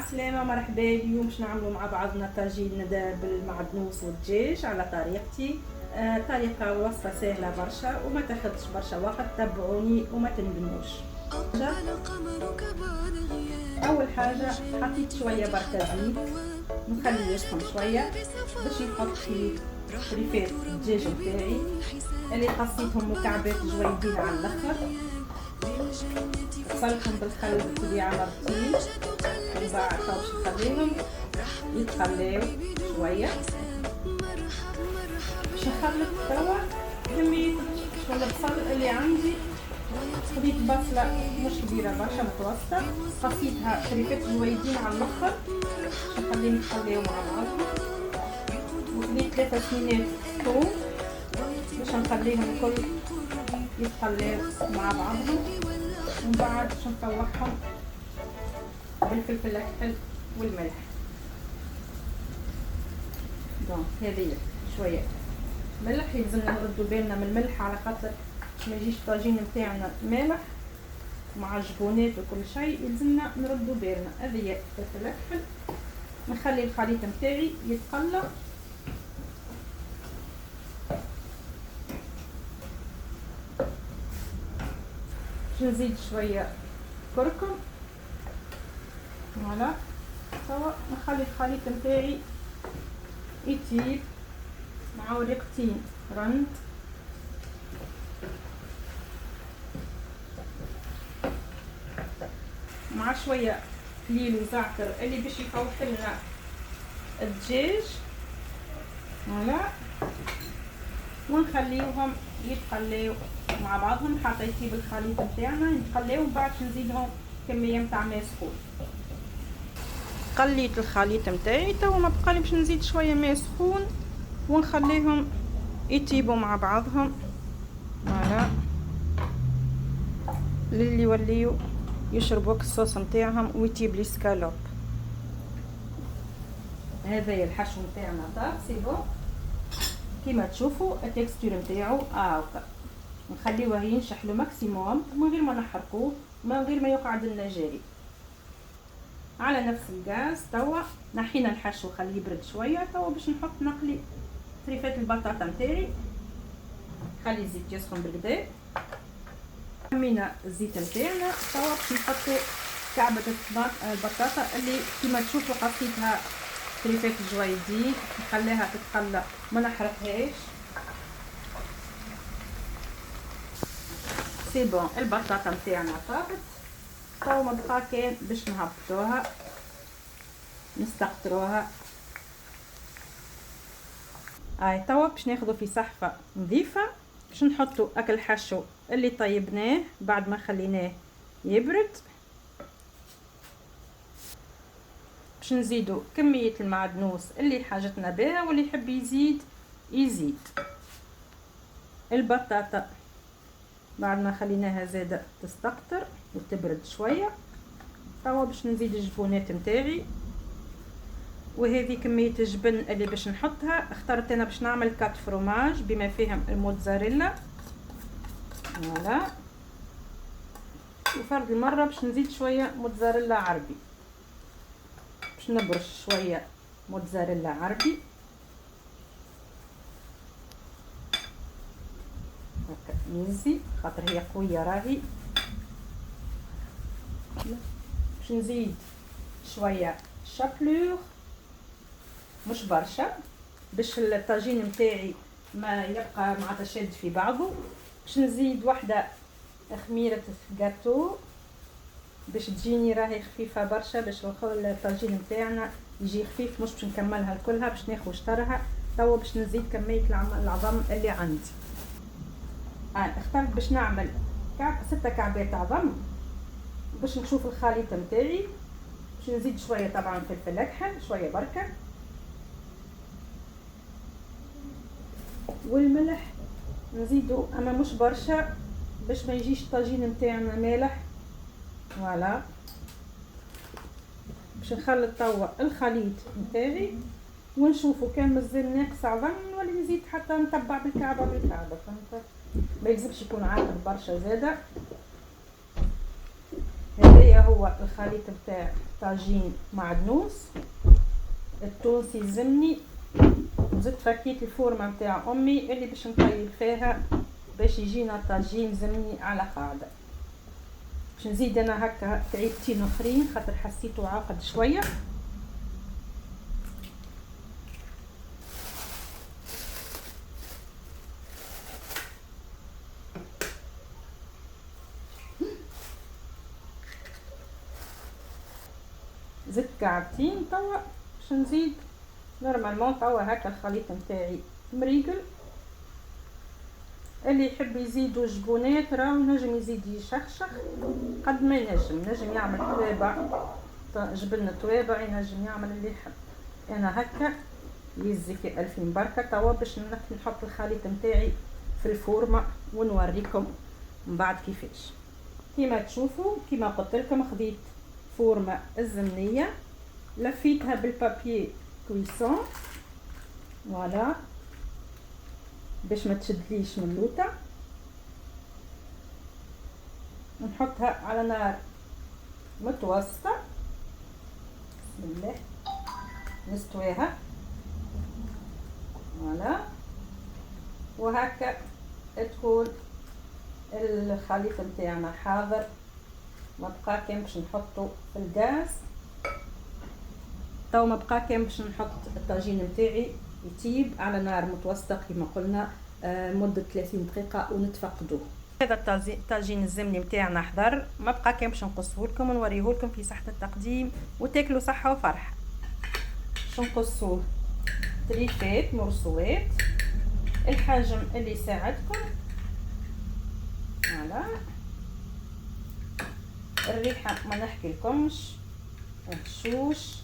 السلامة، مرحبا. اليوم باش نعملوا مع بعضنا طاجين بالمعدنوس والدجاج على طريقتي. طريقة وصفة سهلة برشا وما تاخذش برشا وقت. تبعوني وما تندموش. اول حاجة حطيت شوية بركة زيت نخليه يسخن شوية باش نحط فيه ريفات الدجاج نتاعي اللي قصيتهم مكعبات جويدين على الاخر. غسلتهم بالخل بالطبيعة مرتين، ومن بعد باش نخليهم يتخلاو شوية. باش نخلط توا كمية شوية البصل اللي عندي. خديت بصلة مش كبيرة برشا، متوسطة، قصيتها شريفات جويدين على الاخر باش نخليهم يتخلاو مع بعضهم. وخديت 3 سنينات ثوم باش نخليهم الكل يتخلاو مع بعضهم. ومن بعد باش نطوحهم بالفلفل الأكحل والملح. دونك هذه شويه ملح، يلزمنا نردو بالنا من الملح على خاطر ما يجيش الطاجين نتاعنا مالح مع الجبونات وكل شيء، يلزمنا نردو بالنا. هذه فلفل الأكحل. نخلي الخليط نتاعي يتقلى. باش نزيد شويه كركم. فوالا توا نخلي الخليط نتاعي يطيب مع ورقتين رند. مع شويه ليل وزعتر اللي باش يفوح لنا الدجاج. فوالا ونخليوهم يتقلاو مع بعضهم حتى يطيب الخليط نتاعنا. نتقلاو ومن بعد نزيدهم كميه نتاع ماء سخون. قليت الخليط نتاعي توا ما بقالي باش نزيد شويه ماء سخون ونخليهم يطيبوا مع بعضهم. فوالا للي يوليو يشربوا الصوص نتاعهم ويطيب لي سكالوب. هذا الحشو نتاعنا طاب سي بون كيما تشوفوا التكستور نتاعو هاكا. نخليوه ينشح له ماكسيموم من غير ما نحرقوه من غير ما يقعد لنا جاري على نفس الغاز. توا نحينا الحشو خليه يبرد شويه. توا باش نحط نقلي طريفات البطاطا نتاعي. خلي الزيت يسخن بالكدا. حمينا الزيت نتاعنا. توا باش نحطوا كعبه البطاطا اللي كيما تشوفوا قصيتها طريفات جويدين. نخليها تتقلى ما نحرقهاش. سي بون البطاطا نتاعنا طابت. توا ما بقى كان باش نهبطوها نستقطروها. توا باش ناخذوا في صحفه نظيفه باش نحطوا اكل الحشو اللي طيبناه بعد ما خليناه يبرد. باش نزيدوا كميه المعدنوس اللي حاجتنا بها، واللي يحب يزيد. البطاطا بعد ما خليناها زاده تستقطر وتبرد شويه. توا باش نزيد الجبونات نتاعي. وهذه كميه الجبن اللي باش نحطها. اخترت انا باش نعمل 4 فروماج بما فيهم الموتزاريلا. فوالا وفرد المره باش نزيد شويه موتزاريلا عربي. باش نبرش شويه موتزاريلا عربي هكا ميزي خاطر هي قويه راهي. باش نزيد شويه شابلور مش برشا باش الطاجين نتاعي ما يبقى معناتها شاد في بعضه. باش نزيد واحده خميره جاتو باش تجيني راهي خفيفه برشا باش الطاجين نتاعنا يجي خفيف. مش باش نكملها كلها باش ناخذ شطرها. توا باش نزيد كميه العظم اللي عندي. اخترت باش نعمل 6 كعبات عظم باش نشوف الخليط نتاعي. باش نزيد شويه طبعا فلفل اكحل شويه بركه والملح نزيدو اما مش برشا باش ما يجيش الطاجين نتاعنا مالح. فوالا باش نخلط توا الخليط نتاعي ونشوفوا كان مازال ناقص عظم ولا نزيد حتى نتبع بالكعبه فهمت. ما يلزمش يكون عاقد برشا زاده. هذايا هو هو الخليط بتاع طاجين معدنوس التونسي الزمني. زدت فكيت الفورمه بتاع امي اللي باش نطيب فيها باش يجينا طاجين زمني على قاعده. باش نزيد انا هكا تعيبتين اخرين خاطر حسيته عاقد شويه. زدت كعبتين توا باش نزيد نورمالمون. توا هكا الخليط نتاعي مريقل. اللي يحب يزيدو جبونات راهو نجم يزيد يشخشخ قد ما ينجم يعمل توابع جبن توابع، ينجم يعمل اللي يحب. انا هكا يزي في الفين بركه. توا باش نحط الخليط نتاعي في الفورمه ونوريكم من بعد كيفاش. كيما تشوفوا كيما قلت لكم خديت فورمه الزمنيه لفيتها بالبابي كويسون فوالا باش ما تشدليش من اللوطه. نحطها على نار متوسطه. بسم الله نستويها فوالا. وهكا تكون الخليط نتاعنا حاضر. ما بقى كان باش نحطه في الغاز. تو ما بقى كان باش نحط الطاجين نتاعي يطيب على نار متوسطه كما قلنا مده 30 دقيقه ونتفقدوه. هذا الطاجين الزمني نتاعنا حضر. ما بقى كان باش نقصه لكم ونوريه لكم في صحه التقديم وتاكلوا صحه وفرحه. باش نقصوه تريفات مرسوات الحجم اللي يساعدكم فوالا. الريحه ما نحكي لكمش الشوش